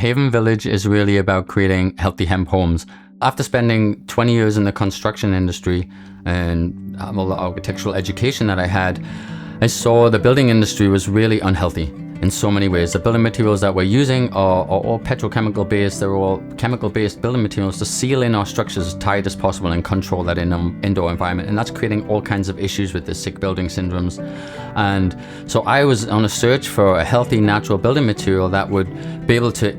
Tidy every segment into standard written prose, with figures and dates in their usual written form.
Haven Village is really about creating healthy hemp homes. After spending 20 years in the construction industry and all the architectural education that I had, I saw the building industry was really unhealthy in so many ways. The building materials that we're using are all petrochemical based. They're all chemical based building materials to seal in our structures as tight as possible and control that indoor environment. And that's creating all kinds of issues with the sick building syndromes. And so I was on a search for a healthy, natural building material that we'd be able to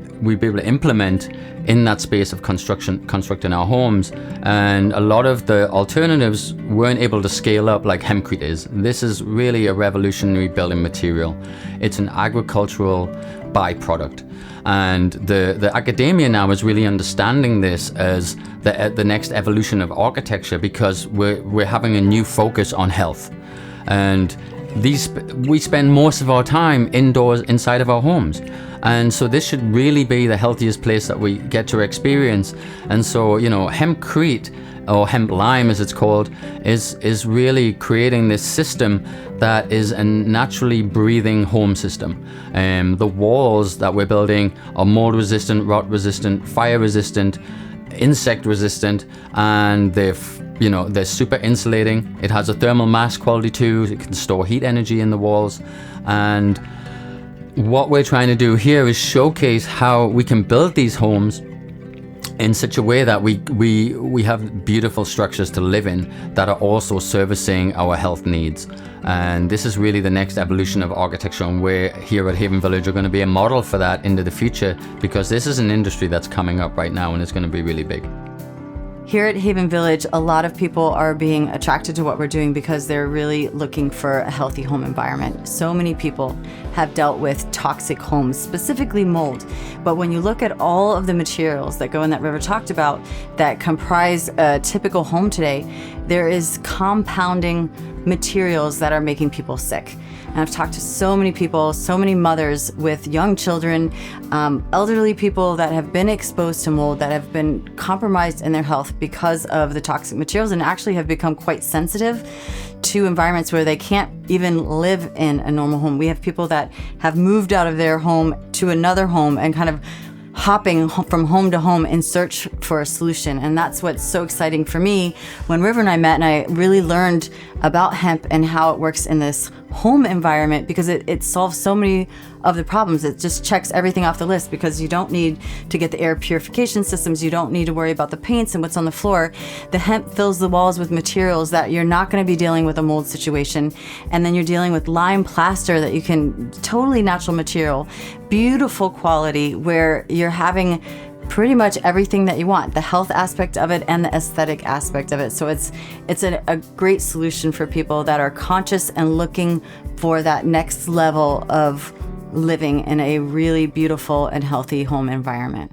implement in that space of constructing our homes. And a lot of the alternatives weren't able to scale up like Hempcrete is. This is really a revolutionary building material. It's an agricultural byproduct. And the academia now is really understanding this as the next evolution of architecture, because we're having a new focus on health. And we spend most of our time indoors inside of our homes. And so this should really be the healthiest place that we get to experience. And so, Hempcrete, or HempLime as it's called, is really creating this system that is a naturally breathing home system. The walls that we're building are mold resistant, rot resistant, fire resistant, insect resistant, and they're super insulating. It has a thermal mass quality too. It can store heat energy in the walls. And what we're trying to do here is showcase how we can build these homes in such a way that we have beautiful structures to live in that are also servicing our health needs. And this is really the next evolution of architecture, and we're here at Haven Village are going to be a model for that into the future, because this is an industry that's coming up right now and it's going to be really big. Here at Haven Village, a lot of people are being attracted to what we're doing because they're really looking for a healthy home environment. So many people have dealt with toxic homes, specifically mold. But when you look at all of the materials that Go in that River talked about that comprise a typical home today, there is compounding materials that are making people sick. And I've talked to so many people, so many mothers with young children, elderly people that have been exposed to mold, that have been compromised in their health because of the toxic materials, and actually have become quite sensitive to environments where they can't even live in a normal home. We have people that have moved out of their home to another home and kind of hopping from home to home in search for a solution. And that's what's so exciting for me when River and I met, and I really learned about hemp and how it works in this home environment, because it solves so many of the problems. It just checks everything off the list, because you don't need to get the air purification systems, you don't need to worry about the paints and what's on the floor. The hemp fills the walls with materials that you're not going to be dealing with a mold situation, and then you're dealing with lime plaster that you can, totally natural material, beautiful quality, where you're having pretty much everything that you want, the health aspect of it and the aesthetic aspect of it. So it's a great solution for people that are conscious and looking for that next level of living in a really beautiful and healthy home environment.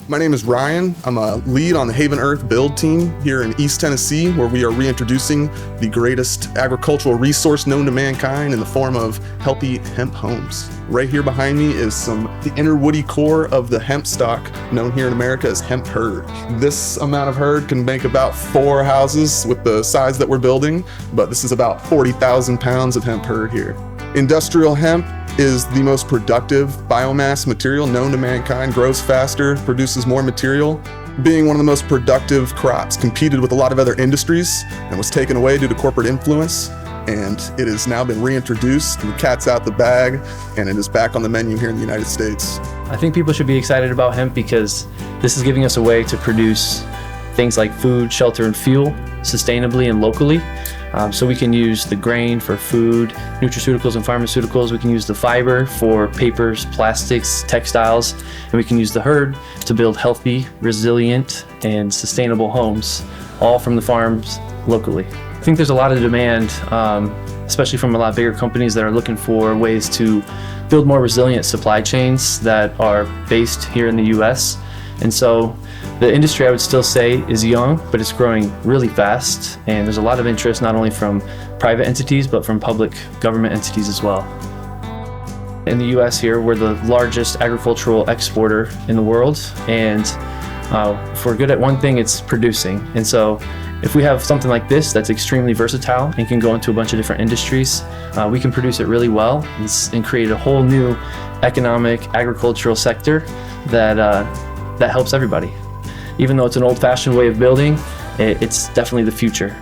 My name is Ryan. I'm a lead on the Haven Earth build team here in East Tennessee, where we are reintroducing the greatest agricultural resource known to mankind in the form of healthy hemp homes. Right here behind me is the inner woody core of the hemp stock, known here in America as hemp hurd. This amount of hurd can make about 4 houses with the size that we're building, but this is about 40,000 pounds of hemp hurd here. Industrial hemp is the most productive biomass material known to mankind, grows faster, produces more material. Being one of the most productive crops, competed with a lot of other industries and was taken away due to corporate influence. And it has now been reintroduced, and the cat's out the bag, and it is back on the menu here in the United States. I think people should be excited about hemp because this is giving us a way to produce things like food, shelter, and fuel sustainably and locally. So we can use the grain for food, nutraceuticals and pharmaceuticals. We can use the fiber for papers, plastics, textiles, and we can use the hurd to build healthy, resilient, and sustainable homes, all from the farms locally. I think there's a lot of demand, especially from a lot of bigger companies that are looking for ways to build more resilient supply chains that are based here in the US. And so the industry, I would still say, is young, but it's growing really fast. And there's a lot of interest, not only from private entities, but from public government entities as well. In the US here, we're the largest agricultural exporter in the world. And If we're good at one thing, it's producing. And so if we have something like this that's extremely versatile and can go into a bunch of different industries, we can produce it really well and create a whole new economic, agricultural sector that helps everybody. Even though it's an old-fashioned way of building, it's definitely the future.